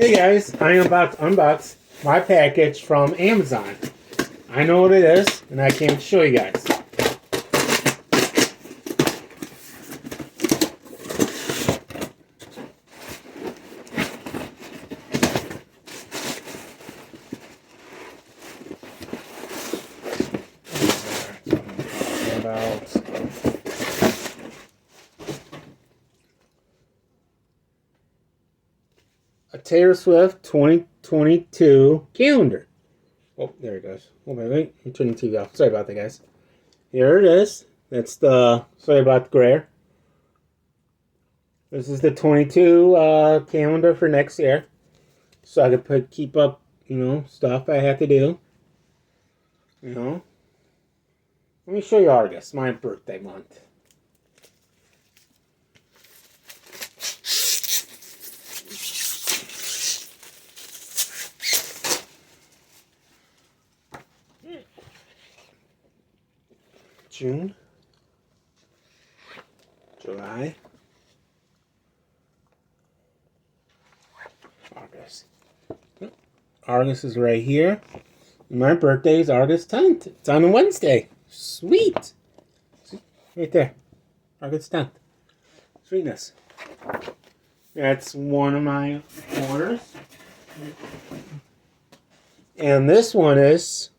Hey guys, I am about to unbox my package from Amazon. I know what it is, and I can't show you guys. A Taylor Swift 2022 calendar. Oh, there it goes. Oh, wait, I'm turning the TV off. Sorry about that, guys. Here it is. That's the, sorry about the glare. This is the 22 calendar for next year. So I could keep up, stuff I have to do. Let me show you August, my birthday month. June, July, August. August is right here. My birthday is August 10th. It's on a Wednesday. Sweet. See? Right there. August 10th. Sweetness. That's one of my orders. And this one is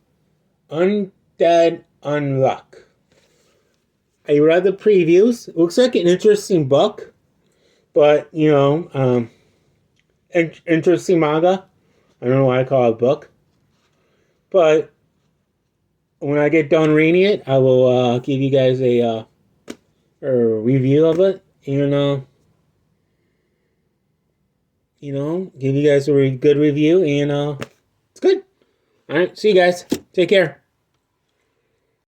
Undead Unluck. I read the previews. It looks like an interesting book. But, interesting manga. I don't know why I call it a book. But when I get done reading it, I will give you guys a review of it. And, give you guys a good review. And it's good. All right. See you guys. Take care.